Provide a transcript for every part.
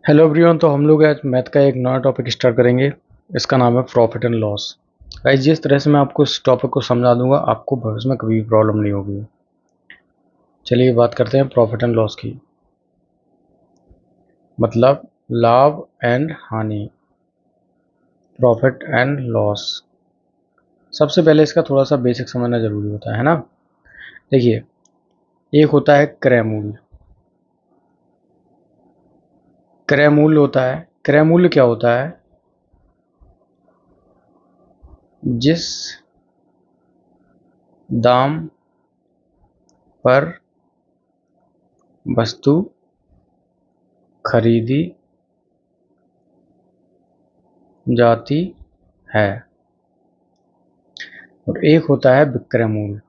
Hello everyone. तो हम लोग आज मैथ का एक नया टॉपिक स्टार्ट करेंगे। इसका नाम है प्रॉफिट एंड लॉस। गाइस, जिस तरह से मैं आपको इस टॉपिक को समझा दूंगा, आपको भविष्य में कभी भी प्रॉब्लम नहीं होगी। चलिए बात करते हैं प्रॉफिट एंड लॉस की। मतलब लाभ एंड हानि, प्रॉफिट एंड लॉस। सबसे पहले इसका थोड़ा सा बेसिक समझना जरूरी होता है ना। देखिए, एक होता है क्रय मूल्य। क्रय मूल्य होता है, क्रय मूल्य क्या होता है? जिस दाम पर वस्तु खरीदी जाती है, और एक होता है विक्रय मूल्य।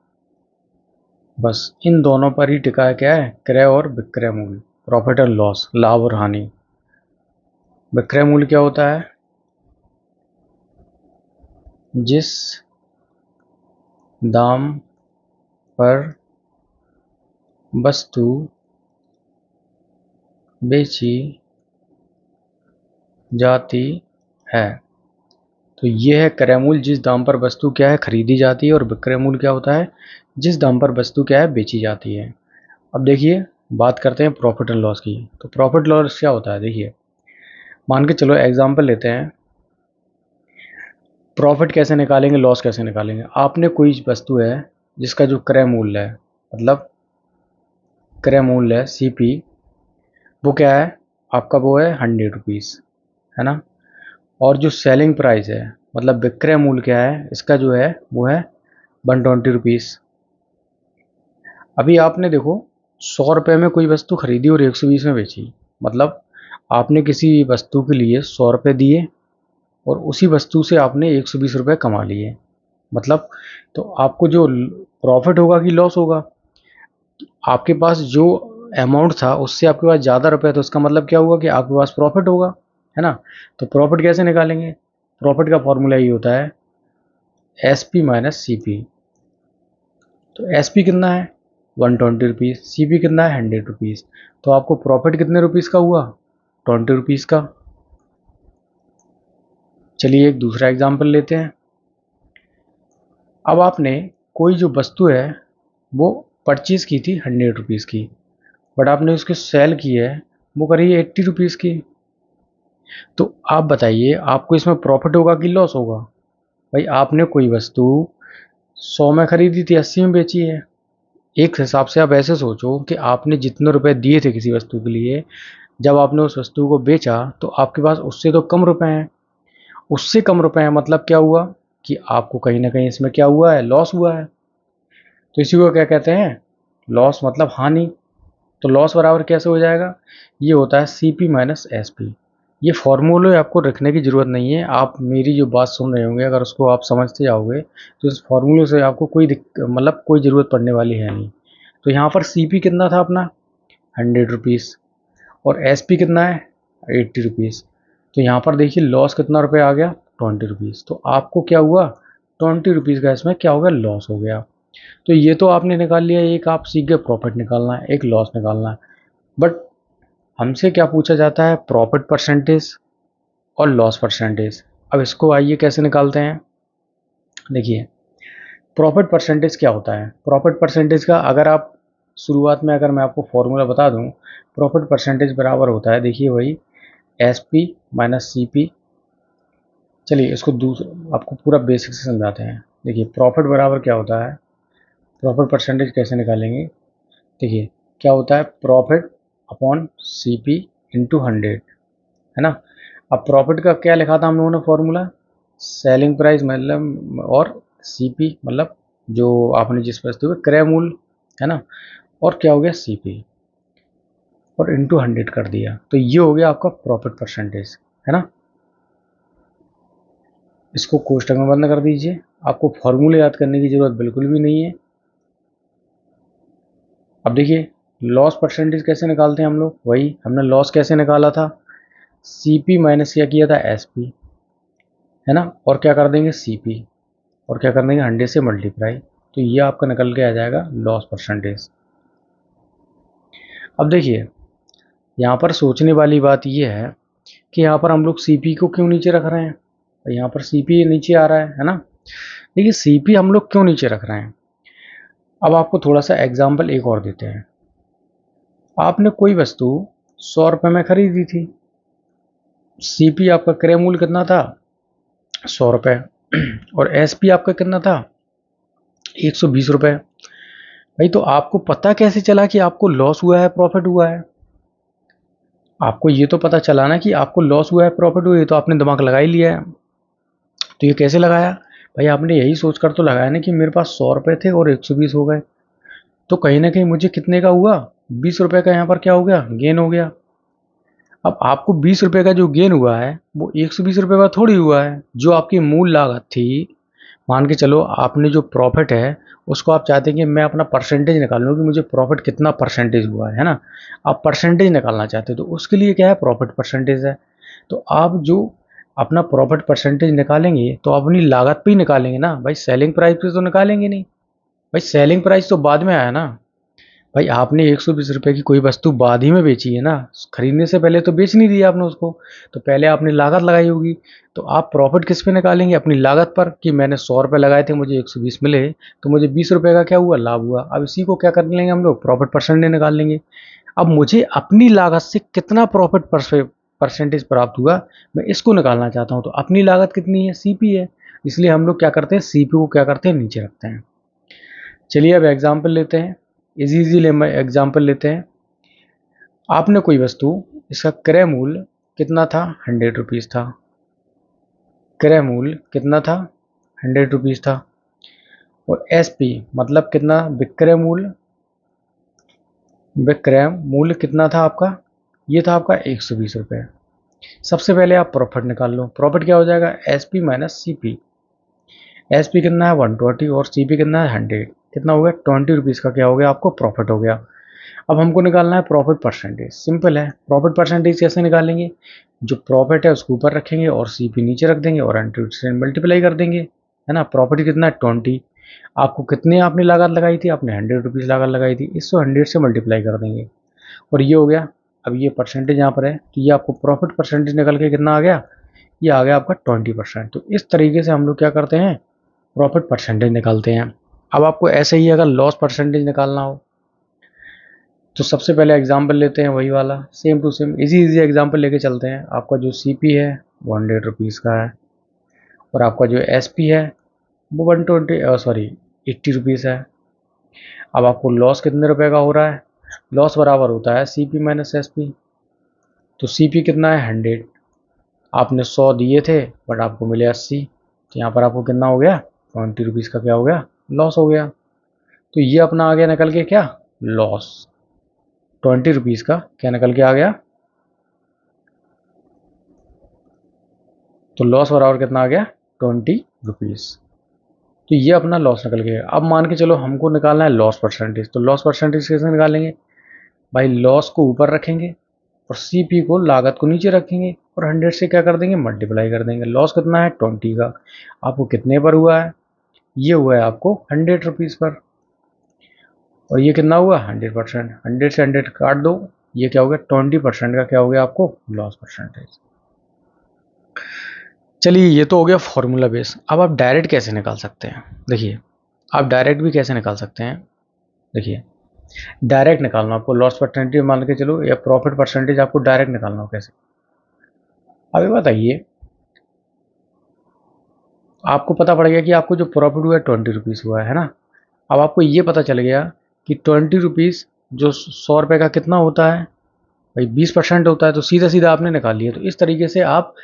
बस इन दोनों पर ही टिका है क्या है? क्रय और विक्रय मूल्य, प्रॉफिट एंड लॉस, लाभ और हानि। विक्रय मूल्य क्या होता है? जिस दाम पर वस्तु बेची जाती है। तो ये है क्रय मूल्य, जिस दाम पर वस्तु क्या है? खरीदी जाती है। और विक्रय मूल्य क्या होता है? जिस दाम पर वस्तु क्या है? बेची जाती है। अब देखिए, बात करते हैं प्रॉफिट एंड लॉस की। तो प्रॉफिट लॉस क्या होता है? देखिए, मान के चलो एग्जांपल लेते हैं। प्रॉफिट कैसे निकालेंगे, लॉस कैसे निकालेंगे? आपने कोई वस्तु है जिसका जो क्रय मूल्य है, मतलब क्रय मूल्य है सीपी, वो क्या है आपका? वो है 100 रुपीज़, है ना। और जो सेलिंग प्राइस है, मतलब विक्रय मूल्य क्या है इसका, जो है वो है 120 रुपीज़। अभी आपने देखो, 100 रुपये में कोई वस्तु खरीदी और 120 में बेची। मतलब आपने किसी वस्तु के लिए 100 रुपये दिए और उसी वस्तु से आपने 120 रुपये कमा लिए। मतलब तो आपको जो प्रॉफिट होगा कि लॉस होगा? आपके पास जो अमाउंट था उससे आपके पास ज़्यादा रुपए, तो उसका मतलब क्या हुआ कि आपके पास प्रॉफिट होगा, है ना। तो प्रॉफिट कैसे निकालेंगे? प्रॉफिट का फॉर्मूला ये होता है S P minus C P. तो एस पी कितना है? 120 रुपीज़। सी पी कितना है? 100 रुपीज़। तो आपको प्रॉफिट कितने रुपीज़ का हुआ? 20 रुपीज़ का। चलिए एक दूसरा एग्जाम्पल लेते हैं। अब आपने कोई जो वस्तु है वो परचेज की थी 100 रुपीज़ की, बट आपने उसकी सेल की है वो करी 80 रुपीज़ की। तो आप बताइए, आपको इसमें प्रॉफिट होगा कि लॉस होगा? भाई, आपने कोई वस्तु 100 में खरीदी थी, 80 में बेची है। एक हिसाब से आप ऐसे सोचो कि आपने जितने रुपए दिए थे किसी वस्तु के लिए, जब आपने उस वस्तु को बेचा तो आपके पास उससे तो कम रुपए हैं। उससे कम रुपए हैं, मतलब क्या हुआ कि आपको कहीं ना कहीं इसमें क्या हुआ है? लॉस हुआ है। तो इसी को क्या कहते हैं? लॉस, मतलब हानि। तो लॉस बराबर कैसे हो जाएगा? ये होता है C P minus S P. ये फॉर्मूले आपको रखने की ज़रूरत नहीं है। आप मेरी जो बात सुन रहे होंगे, अगर उसको आप समझते जाओगे तो इस फॉर्मूले से आपको कोई मतलब कोई ज़रूरत पड़ने वाली है नहीं। तो यहाँ पर सी पी कितना था अपना? 100 रुपीज़। और एस पी कितना है? 80 रुपीज़। तो यहाँ पर देखिए लॉस कितना रुपये आ गया? 20 रुपीज़। तो आपको क्या हुआ? 20 रुपीज़ का इसमें क्या हो गया? लॉस हो गया। तो ये तो आपने निकाल लिया, एक आप सीख गए प्रॉफिट निकालना है, एक लॉस निकालना है। बट हमसे क्या पूछा जाता है? प्रॉफिट परसेंटेज और लॉस परसेंटेज। अब इसको आइए कैसे निकालते हैं। देखिए, प्रॉफिट परसेंटेज क्या होता है? प्रॉफिट परसेंटेज का अगर आप शुरुआत में अगर मैं आपको फॉर्मूला बता दूं, प्रॉफिट परसेंटेज बराबर होता है, देखिए वही S P minus C P. चलिए इसको दूसरा आपको पूरा बेसिक से समझाते हैं। देखिए, प्रॉफिट बराबर क्या होता है, प्रॉफिट परसेंटेज कैसे निकालेंगे। देखिए, क्या होता है? Profit upon C P into 100, है ना। अब प्रॉफिट का क्या लिखा था हम लोगों ने फॉर्मूला? सेलिंग प्राइस मतलब, और सीपी मतलब जो आपने जिस वस्तु का क्रय मूल्य, है ना। और क्या हो गया? सीपी, और इंटू 100 कर दिया। तो ये हो गया आपका प्रॉफिट परसेंटेज, है ना। इसको कोष्टक में बंद कर दीजिए। आपको फॉर्मूले याद करने की जरूरत बिल्कुल भी नहीं है। अब देखिए, लॉस परसेंटेज कैसे निकालते हैं हम लोग? वही हमने लॉस कैसे निकाला था? सीपी माइनस क्या किया था? एसपी, है ना। और क्या कर देंगे? सीपी, और क्या कर देंगे? 100 से मल्टीप्लाई। तो ये आपका निकल के आ जाएगा लॉस परसेंटेज। अब देखिए, यहाँ पर सोचने वाली बात ये है कि यहाँ पर हम लोग सीपी को क्यों नीचे रख रहे हैं। यहाँ पर सीपी नीचे आ रहा है ना। देखिए सीपी हम लोग क्यों नीचे रख रहे हैं, अब आपको थोड़ा सा एग्जाम्पल एक और देते हैं। आपने कोई वस्तु 100 रुपये में खरीदी थी, सीपी आपका क्रय मूल्य कितना था, 100 रुपये, और एसपी आपका कितना था, 120 रुपये। भाई तो आपको पता कैसे चला कि आपको लॉस हुआ है प्रॉफिट हुआ है। आपको ये तो पता चला ना कि आपको लॉस हुआ है प्रॉफिट हुआ है, तो आपने दिमाग लगा ही लिया है। तो ये कैसे लगाया भाई, आपने यही सोच कर तो लगाया ना कि मेरे पास 100 रुपये थे और 120 हो गए, तो कहीं ना कहीं मुझे कितने का हुआ, 20 रुपये का यहाँ पर क्या हो गया, गेन हो गया। अब आपको 20 रुपये का जो गेन हुआ है वो 120 रुपये का थोड़ी हुआ है। जो आपकी मूल लागत थी, मान के चलो आपने जो प्रॉफिट है उसको आप चाहते हैं कि मैं अपना परसेंटेज निकाल लूँ कि मुझे प्रॉफिट कितना परसेंटेज हुआ है ना। आप परसेंटेज निकालना चाहते हो तो उसके लिए क्या है, प्रॉफिट परसेंटेज है। तो आप जो अपना प्रॉफिट परसेंटेज निकालेंगे तो अपनी लागत पे ही निकालेंगे ना भाई, सेलिंग प्राइस पे तो निकालेंगे नहीं। भाई सेलिंग प्राइस तो बाद में आया ना। भाई आपने 120 रुपये की कोई वस्तु बाद ही में बेची है ना, खरीदने से पहले तो बेच नहीं दिया आपने उसको, तो पहले आपने लागत लगाई होगी। तो आप प्रॉफिट किस पे निकालेंगे, अपनी लागत पर, कि मैंने 100 रुपये लगाए थे मुझे 120 मिले, तो मुझे 20 रुपये का क्या हुआ, लाभ हुआ। अब इसी को क्या कर लेंगे हम लोग, प्रॉफिट परसेंटेज निकाल लेंगे। अब मुझे अपनी लागत से कितना प्रॉफिट परसेंटेज प्राप्त हुआ, मैं इसको निकालना चाहता हूँ। तो अपनी लागत कितनी है, सीपी है, इसलिए हम लोग क्या करते हैं, सीपी को क्या करते हैं, नीचे रखते हैं। चलिए अब एग्जाम्पल लेते हैं, इजी एग्जाम्पल लेते हैं। आपने कोई वस्तु, इसका क्रय मूल्य कितना था, 100 रुपीज़ था। क्रय मूल्य कितना था, 100 रुपीज़ था। और एसपी मतलब कितना, विक्रय मूल्य, विक्रय मूल्य कितना था आपका, ये था आपका 120 रुपये। सबसे पहले आप प्रॉफिट निकाल लो। प्रॉफिट क्या हो जाएगा, एसपी माइनस सीपी। एसपी कितना है 120 और सीपी कितना है 100, कितना हो गया 20 रुपीज़ का क्या हो गया, आपको प्रॉफिट हो गया। अब हमको निकालना है प्रॉफिट परसेंटेज। सिंपल है, प्रॉफिट परसेंटेज कैसे निकालेंगे, जो प्रॉफिट है उसको ऊपर रखेंगे और सीपी नीचे रख देंगे और 100 से मल्टीप्लाई कर देंगे, है ना। प्रॉफिट कितना है 20, आपको कितने आपने लागत लगाई थी, आपने 100 रुपीज़ लागत लगाई थी, इसको 100 से मल्टीप्लाई कर देंगे और ये हो गया। अब ये परसेंटेज यहाँ पर है तो ये आपको प्रॉफिट परसेंटेज निकल के कितना आ गया, ये आ गया आपका 20%। तो इस तरीके से हम लोग क्या करते हैं, प्रॉफिट परसेंटेज निकालते हैं। अब आपको ऐसे ही अगर लॉस परसेंटेज निकालना हो तो सबसे पहले एग्जाम्पल लेते हैं, वही वाला same to same easy easy example लेके चलते हैं। आपका जो सीपी है वो 100 रुपीज़ का है और आपका जो एसपी है वो 80 रुपीज़ है। अब आपको लॉस कितने रुपए का हो रहा है, लॉस बराबर होता है सीपी माइनस एसपी। तो सीपी कितना है 100, आपने 100 दिए थे बट आपको मिले 80, तो यहाँ पर आपको कितना हो गया, 20 रुपीज़ का क्या हो गया, लॉस हो गया। तो ये अपना आ गया निकल के क्या, लॉस। 20 रुपीज़ का क्या निकल के आ गया, तो लॉस बराबर कितना आ गया, 20 रुपीज़। तो ये अपना लॉस निकल गया। अब मान के चलो हमको निकालना है लॉस परसेंटेज, तो लॉस परसेंटेज कैसे निकालेंगे भाई, लॉस को ऊपर रखेंगे और सीपी को लागत को नीचे रखेंगे और 100 से क्या कर देंगे, मल्टीप्लाई कर देंगे। लॉस कितना है 20 का, आपको कितने पर हुआ है, ये हुआ है आपको 100 रुपीज़ पर, और ये कितना हुआ 100%। 100 से 100 काट दो, ये क्या हो गया 20% का क्या हो गया आपको, लॉस परसेंटेज। चलिए ये तो हो गया फॉर्मूला बेस। अब आप डायरेक्ट कैसे निकाल सकते हैं, देखिए आप डायरेक्ट भी कैसे निकाल सकते हैं। देखिए डायरेक्ट निकालना आपको लॉस परसेंटेज मान के चलो या प्रॉफिट परसेंटेज आपको डायरेक्ट निकालना हो कैसे। अब ये बताइए, आपको पता पड़ गया कि आपको जो प्रॉफिट हुआ है 20 रुपीज़ हुआ है ना। अब आपको ये पता चल गया कि 20 रुपीज़ जो 100 रुपये का कितना होता है भाई, 20% होता है, तो सीधा सीधा आपने निकाल लिया। तो इस तरीके से आप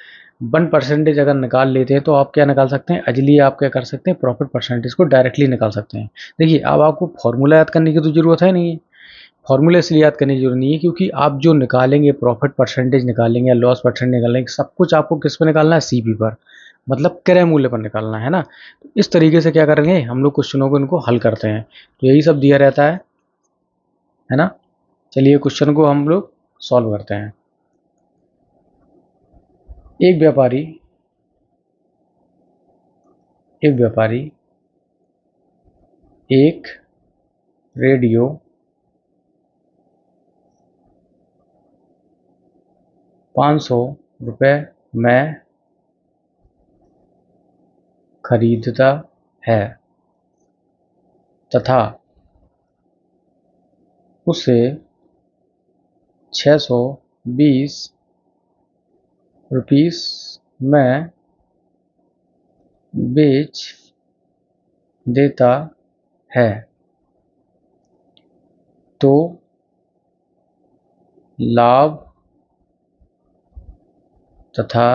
1% अगर निकाल लेते हैं तो आप क्या निकाल सकते हैं, अजली आप क्या कर सकते हैं, प्रॉफिट परसेंटेज को डायरेक्टली निकाल सकते हैं। देखिए अब आपको फॉर्मूला याद करने की तो ज़रूरत है नहीं है, फॉर्मूला इसलिए याद करने की जरूरत नहीं है क्योंकि आप जो निकालेंगे, प्रॉफिट परसेंटेज निकालेंगे या लॉस परसेंटेज निकालेंगे, सब कुछ आपको किस पर निकालना है, सीपी पर, मतलब क्रय मूल्य पर निकालना है ना। तो इस तरीके से क्या करेंगे हम लोग, क्वेश्चनों को इनको हल करते हैं। तो यही सब दिया रहता है ना। चलिए क्वेश्चन को हम लोग सॉल्व करते हैं। एक व्यापारी एक व्यापारी एक रेडियो 500 रुपये में खरीदता है तथा उसे 620 रुपीस में बेच देता है तो लाभ तथा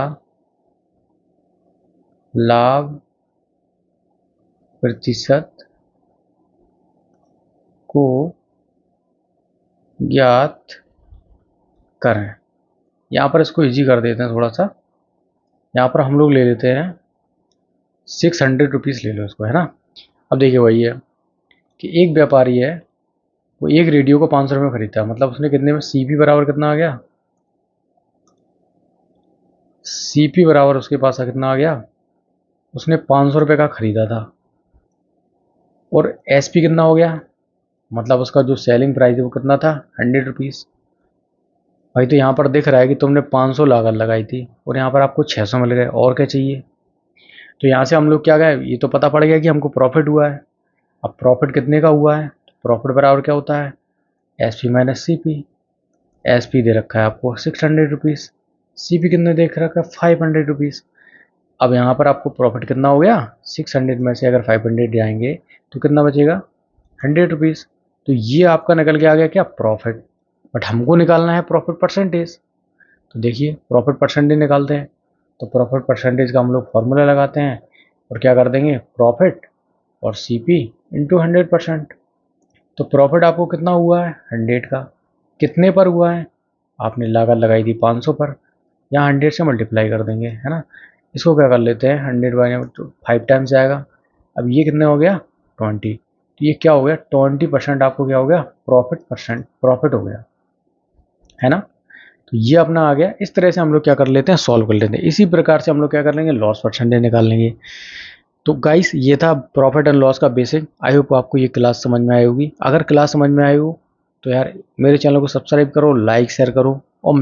लाभ प्रतिशत को ज्ञात करें। यहाँ पर इसको इजी कर देते हैं थोड़ा सा। यहाँ पर हम लोग ले लेते हैं 600 रुपीज़ ले लो इसको, है ना। अब देखिए वही है कि एक व्यापारी है, वो एक रेडियो को 500 रुपये में खरीदता है, मतलब उसने कितने में, सीपी बराबर कितना आ गया, सीपी बराबर उसके पास कितना आ गया, उसने 500 रुपये का खरीदा था, और एसपी कितना हो गया, मतलब उसका जो सेलिंग प्राइस है वो कितना था, 100 रुपीज़। भाई तो यहाँ पर दिख रहा है कि तुमने 500 लागत लगाई थी और यहाँ पर आपको 600 मिल गए, और क्या चाहिए। तो यहाँ से हम लोग क्या गए, ये तो पता पड़ गया कि हमको प्रॉफिट हुआ है। अब प्रॉफिट कितने का हुआ है, प्रॉफिट बराबर क्या होता है, S P minus C P. S P दे रखा है आपको 600 रुपीज़, सी पी कितने देख रखा है 500 रुपीज़। अब यहाँ पर आपको प्रॉफिट कितना हो गया, 600 में से अगर 500 जाएंगे तो कितना बचेगा, 100 रुपीज़। तो ये आपका निकल के आ गया क्या, प्रॉफिट। बट हमको निकालना है प्रॉफिट परसेंटेज। तो देखिए प्रॉफिट परसेंटेज निकालते हैं, तो प्रॉफिट परसेंटेज का हम लोग फॉर्मूला लगाते हैं और क्या कर देंगे, प्रॉफिट और सी पी इंटू 100%। तो प्रॉफिट आपको कितना हुआ है, 100 का, कितने पर हुआ है, आपने लागत लगाई थी 500 पर, यहाँ 100 से मल्टीप्लाई कर देंगे, है ना। इसको क्या कर लेते हैं, 100 बाई 5 टाइम्स आएगा। अब ये कितने हो गया, 20। तो ये क्या हो गया, 20% आपको क्या हो गया, प्रॉफिट हो गया, है ना। तो ये अपना आ गया। इस तरह से हम लोग क्या कर लेते हैं, सॉल्व कर लेते हैं। इसी प्रकार से हम लोग क्या कर लेंगे, लॉस परसेंटेज निकाल लेंगे। तो गाइस ये था प्रॉफिट एंड लॉस का बेसिक। आई होप आपको ये क्लास समझ में आई होगी। अगर क्लास समझ में आई हो तो यार मेरे चैनल को सब्सक्राइब करो, लाइक शेयर करो, और